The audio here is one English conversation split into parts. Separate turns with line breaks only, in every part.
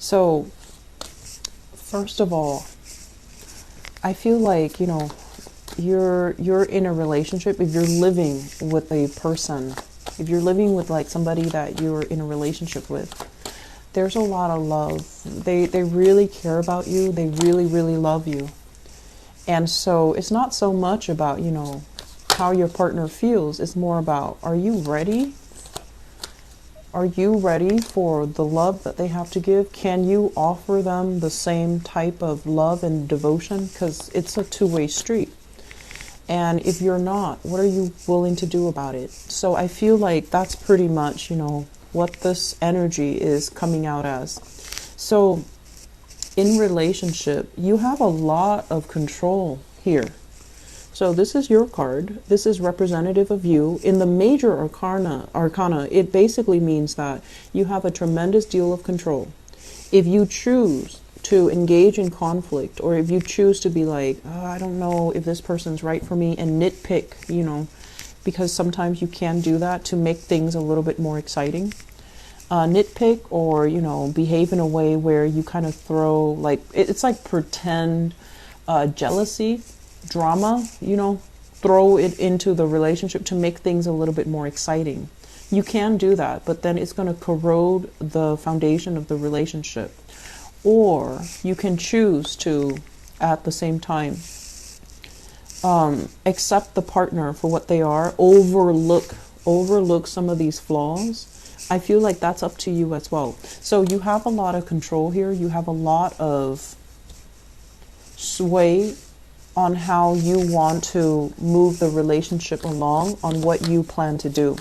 So, first of all, I feel like, you're in a relationship. If you're living with a person, if you're living with like somebody that you're in a relationship with, there's a lot of love. They really care about you. They really, really love you. And so it's not so much about, how your partner feels. It's more about, are you ready? Are you ready for the love that they have to give? Can you offer them the same type of love and devotion? Because it's a two-way street. And if you're not, what are you willing to do about it? So I feel like that's pretty much, what this energy is coming out as. So in relationship, you have a lot of control here. So this is your card. This is representative of you. In the major arcana, it basically means that you have a tremendous deal of control. If you choose to engage in conflict, or if you choose to be like, oh, I don't know if this person's right for me, and nitpick, because sometimes you can do that to make things a little bit more exciting. Nitpick, or, behave in a way where you kind of throw, like, it's like pretend jealousy, drama, throw it into the relationship to make things a little bit more exciting. You can do that, but then it's going to corrode the foundation of the relationship. Or you can choose to, at the same time, accept the partner for what they are, overlook some of these flaws. I feel like that's up to you as well. So you have a lot of control here. You have a lot of sway on how you want to move the relationship along, on what you plan to do.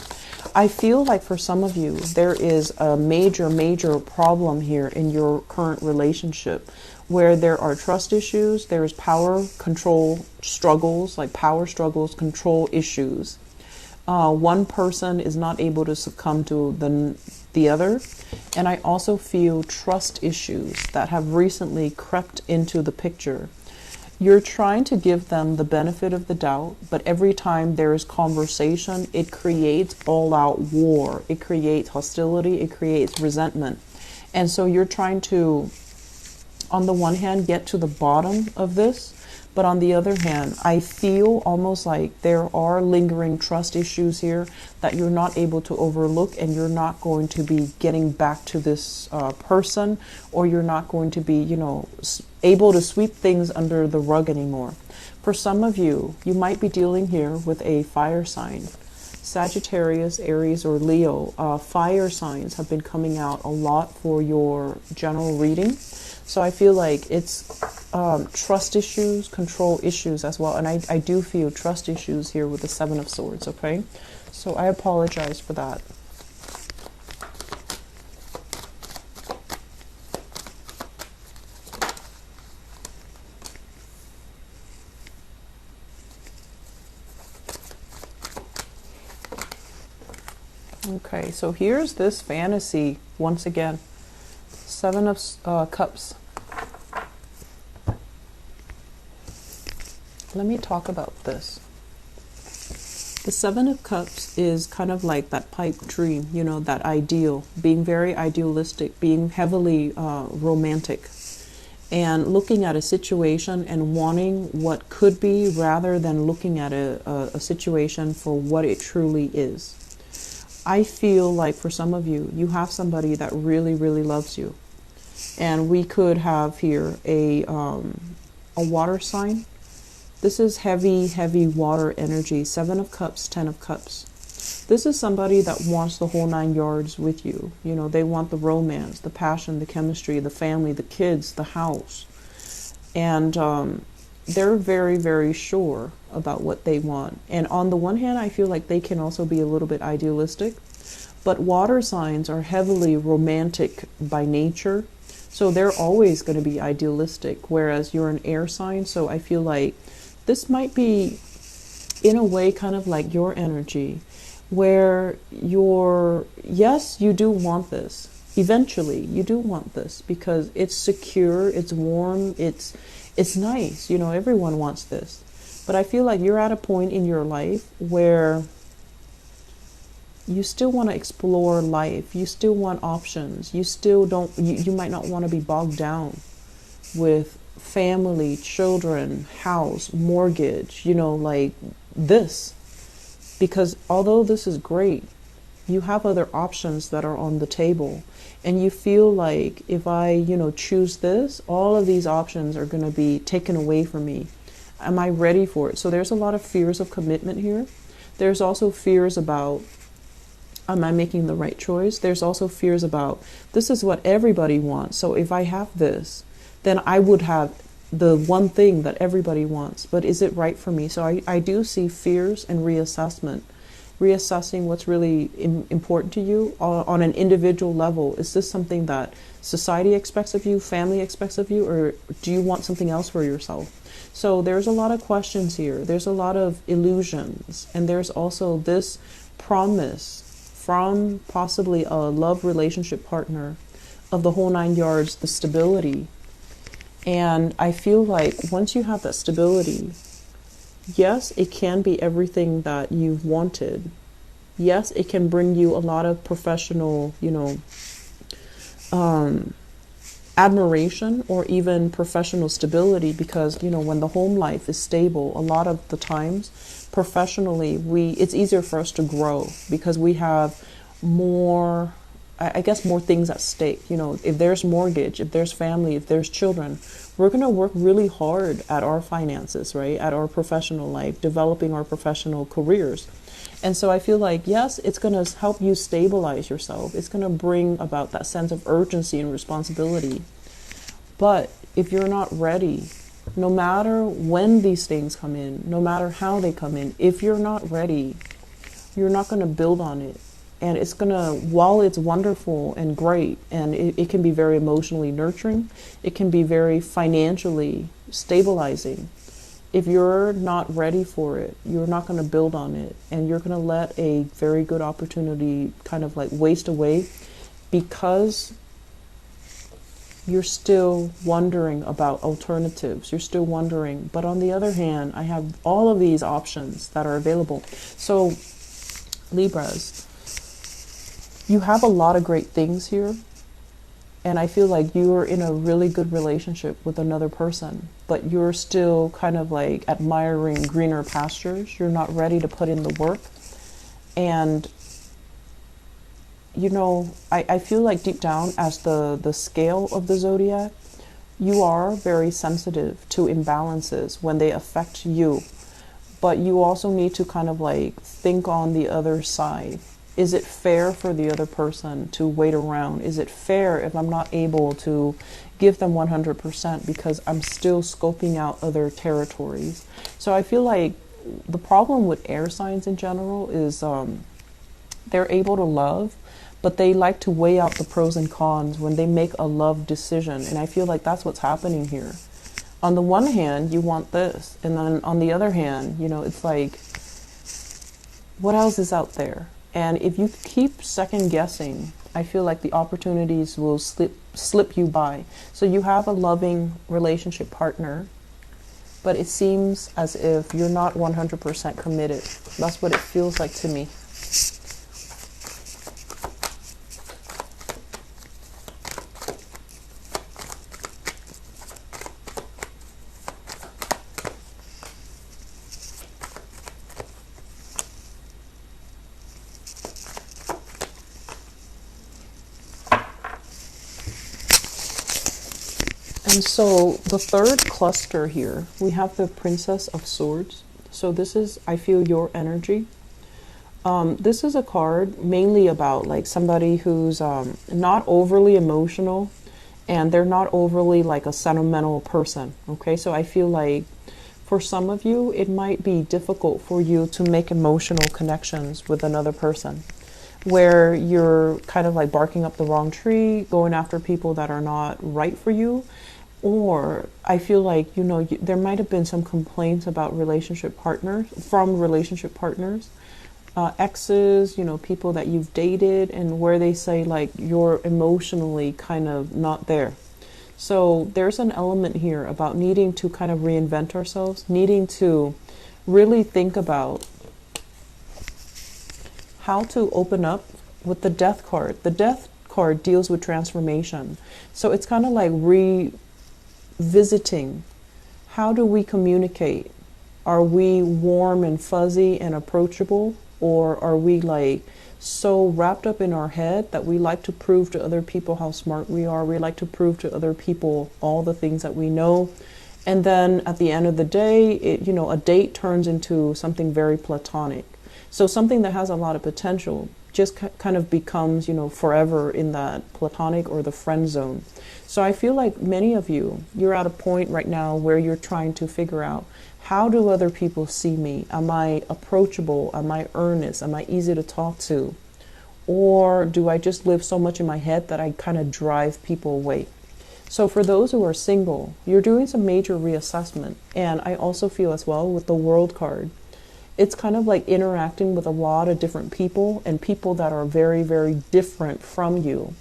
I feel like for some of you, there is a major problem here in your current relationship, where there are trust issues, there's power control struggles, like power struggles, control issues. One person is not able to succumb to the other. And I also feel trust issues that have recently crept into the picture. You're trying to give them the benefit of the doubt, but every time there is conversation, it creates all-out war. It creates hostility. It creates resentment. And so you're trying to, on the one hand, get to the bottom of this, but on the other hand, I feel almost like there are lingering trust issues here that you're not able to overlook, and you're not going to be getting back to this person, or you're not going to be, able to sweep things under the rug anymore. For some of you, you might be dealing here with a fire sign. Sagittarius, Aries, or Leo. Fire signs have been coming out a lot for your general reading. So I feel like it's trust issues, control issues as well. And I do feel trust issues here with the Seven of Swords, okay? So I apologize for that. Okay, so here's this fantasy once again. Seven of Cups. Let me talk about this. The Seven of Cups is kind of like that pipe dream, that ideal, being very idealistic, being heavily romantic, and looking at a situation and wanting what could be rather than looking at a situation for what it truly is. I feel like for some of you, you have somebody that really, really loves you. And we could have here a water sign. This is heavy, heavy water energy. 7 of Cups, 10 of Cups. This is somebody that wants the whole 9 yards with you. They want the romance, the passion, the chemistry, the family, the kids, the house. And they're very, very sure about what they want. And on the one hand, I feel like they can also be a little bit idealistic. But water signs are heavily romantic by nature. So they're always going to be idealistic, whereas you're an air sign. So I feel like this might be, in a way, kind of like your energy, where yes, you do want this. Eventually, you do want this because it's secure, it's warm, it's nice. Everyone wants this. But I feel like you're at a point in your life where you still want to explore life. You still want options. You still don't, you might not want to be bogged down with family, children, house, mortgage, like this. Because although this is great, you have other options that are on the table. And you feel like if I, choose this, all of these options are going to be taken away from me. Am I ready for it? So there's a lot of fears of commitment here. There's also fears about, am I making the right choice? There's also fears about, this is what everybody wants. So if I have this, then I would have the one thing that everybody wants. But is it right for me? So I do see fears and reassessment. Reassessing what's really important to you on an individual level. Is this something that society expects of you, family expects of you, or do you want something else for yourself? So there's a lot of questions here. There's a lot of illusions. And there's also this promise from possibly a love relationship partner of the whole 9 yards, the stability. And I feel like once you have that stability, yes, it can be everything that you've wanted. Yes, it can bring you a lot of professional, admiration or even professional stability, because, when the home life is stable, a lot of the times professionally, it's easier for us to grow because we have more, I guess, more things at stake. If there's mortgage, if there's family, if there's children, we're going to work really hard at our finances, right? At our professional life, developing our professional careers. And so I feel like, yes, it's going to help you stabilize yourself. It's going to bring about that sense of urgency and responsibility. But if you're not ready, no matter when these things come in, no matter how they come in, if you're not ready, you're not going to build on it. And it's going to, while it's wonderful and great, and it can be very emotionally nurturing, it can be very financially stabilizing. If you're not ready for it, you're not going to build on it. And you're going to let a very good opportunity kind of like waste away because you're still wondering about alternatives. You're still wondering. But on the other hand, I have all of these options that are available. So, Libras, you have a lot of great things here, and I feel like you're in a really good relationship with another person, but you're still kind of like admiring greener pastures. You're not ready to put in the work. And, I feel like deep down, as the scale of the zodiac, you are very sensitive to imbalances when they affect you. But you also need to kind of like think on the other side. Is it fair for the other person to wait around? Is it fair if I'm not able to give them 100% because I'm still scoping out other territories? So I feel like the problem with air signs in general is they're able to love, but they like to weigh out the pros and cons when they make a love decision. And I feel like that's what's happening here. On the one hand, you want this. And then on the other hand, it's like, what else is out there? And if you keep second guessing, I feel like the opportunities will slip you by. So you have a loving relationship partner, but it seems as if you're not 100% committed. That's what it feels like to me. And so the third cluster here, we have the Princess of Swords. So this is, I feel, your energy. This is a card mainly about like somebody who's not overly emotional, and they're not overly like a sentimental person. Okay, so I feel like for some of you, it might be difficult for you to make emotional connections with another person, where you're kind of like barking up the wrong tree, going after people that are not right for you. Or I feel like, there might have been some complaints about relationship partners, exes, people that you've dated, and where they say like you're emotionally kind of not there. So there's an element here about needing to kind of reinvent ourselves, needing to really think about how to open up with the Death card. The Death card deals with transformation. So it's kind of like revisiting. How do we communicate? Are we warm and fuzzy and approachable? Or are we like so wrapped up in our head that we like to prove to other people how smart we are? We like to prove to other people all the things that we know. And then at the end of the day, a date turns into something very platonic. So something that has a lot of potential just kind of becomes, forever in that platonic or the friend zone. So I feel like many of you, you're at a point right now where you're trying to figure out, how do other people see me? Am I approachable? Am I earnest? Am I easy to talk to? Or do I just live so much in my head that I kind of drive people away? So for those who are single, you're doing some major reassessment. And I also feel as well with the World card, it's kind of like interacting with a lot of different people and people that are very, very different from you.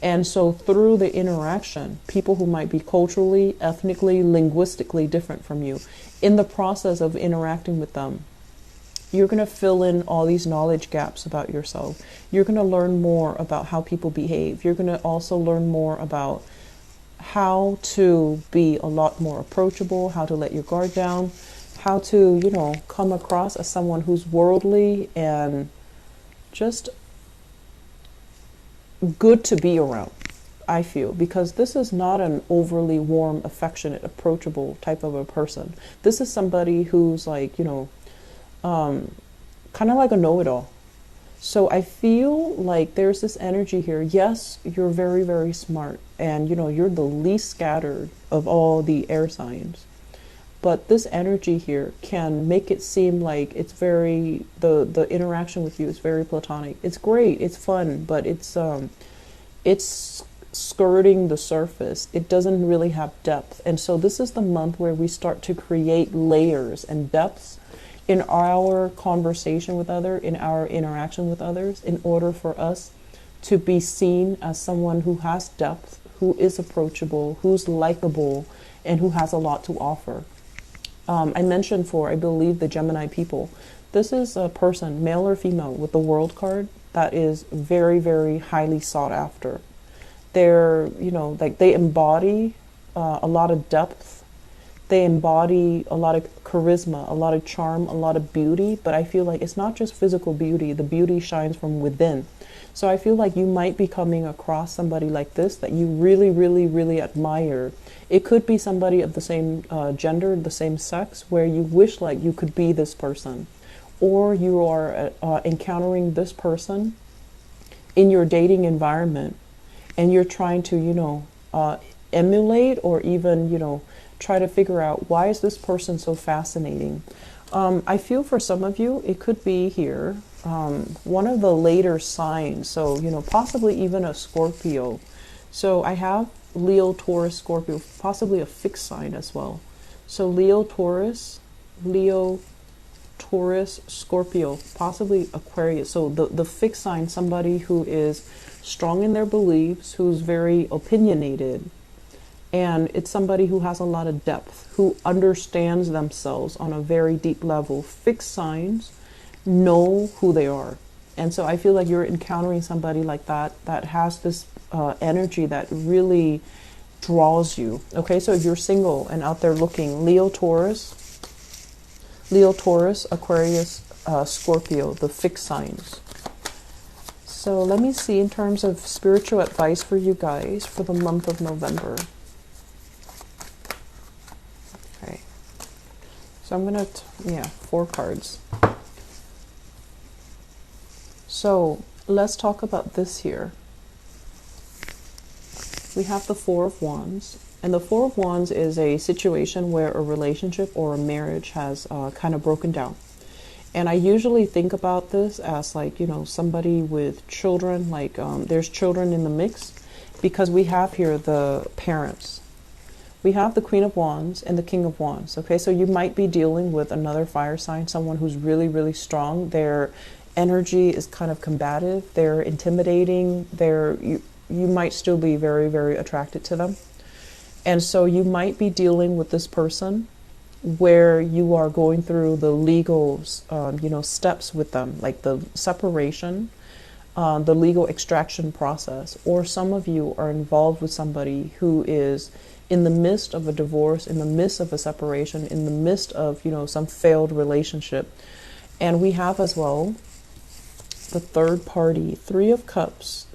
And so through the interaction, people who might be culturally, ethnically, linguistically different from you, in the process of interacting with them, you're going to fill in all these knowledge gaps about yourself. You're going to learn more about how people behave. You're going to also learn more about how to be a lot more approachable, how to let your guard down, how to, come across as someone who's worldly and just good to be around, I feel, because this is not an overly warm, affectionate, approachable type of a person. This is somebody who's like, kind of like a know-it-all. So I feel like there's this energy here. Yes, you're very, very smart. And, you're the least scattered of all the air signs. But this energy here can make it seem like it's very, the interaction with you is very platonic. It's great. It's fun. But it's skirting the surface. It doesn't really have depth. And so this is the month where we start to create layers and depths in our conversation with others, in our interaction with others, in order for us to be seen as someone who has depth, who is approachable, who's likable, and who has a lot to offer. I mentioned I believe, the Gemini people. This is a person, male or female, with the World card that is very, very highly sought after. They're, they embody a lot of depth. They embody a lot of charisma, a lot of charm, a lot of beauty, but I feel like it's not just physical beauty. The beauty shines from within. So I feel like you might be coming across somebody like this that you really, really, really admire. It could be somebody of the same gender, the same sex, where you wish like you could be this person. Or you are encountering this person in your dating environment, and you're trying to, emulate or even, try to figure out, why is this person so fascinating? I feel for some of you, it could be here, one of the later signs. So, possibly even a Scorpio. So I have Leo, Taurus, Scorpio, possibly a fixed sign as well. So Leo, Taurus, Scorpio, possibly Aquarius. So the fixed sign, somebody who is strong in their beliefs, who's very opinionated. And it's somebody who has a lot of depth, who understands themselves on a very deep level. Fixed signs know who they are. And so I feel like you're encountering somebody like that has this energy that really draws you. Okay, so if you're single and out there looking, Leo, Taurus, Aquarius, Scorpio, the fixed signs. So let me see in terms of spiritual advice for you guys for the month of November. Okay. So I'm going to, 4 cards. So let's talk about this here. We have the 4 of Wands. And the 4 of Wands is a situation where a relationship or a marriage has kind of broken down. And I usually think about this as like, somebody with children, like there's children in the mix, because we have here the parents. We have the Queen of Wands and the King of Wands. Okay, so you might be dealing with another fire sign, someone who's really, really strong. Their energy is kind of combative. They're intimidating. You might still be very, very attracted to them. And so you might be dealing with this person where you are going through the legal, steps with them, like the separation, the legal extraction process, or some of you are involved with somebody who is in the midst of a divorce, in the midst of a separation, in the midst of, some failed relationship. And we have as well the third party. Three of Cups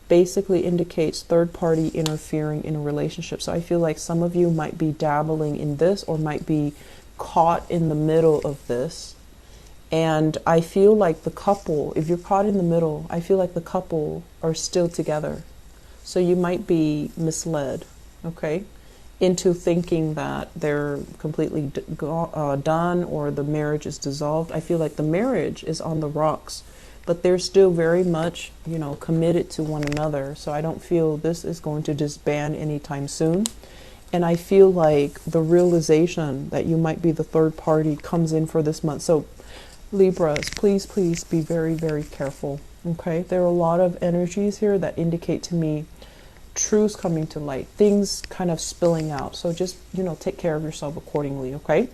basically indicates third party interfering in a relationship. So I feel like some of you might be dabbling in this or might be caught in the middle of this. And I feel like the couple, if you're caught in the middle, I feel like the couple are still together. So you might be misled, okay, into thinking that they're completely done or the marriage is dissolved. I feel like the marriage is on the rocks, but they're still very much, committed to one another. So I don't feel this is going to disband anytime soon. And I feel like the realization that you might be the third party comes in for this month. So Libras, please, please be very, very careful. Okay, there are a lot of energies here that indicate to me truths coming to light, things kind of spilling out. So just, take care of yourself accordingly. Okay.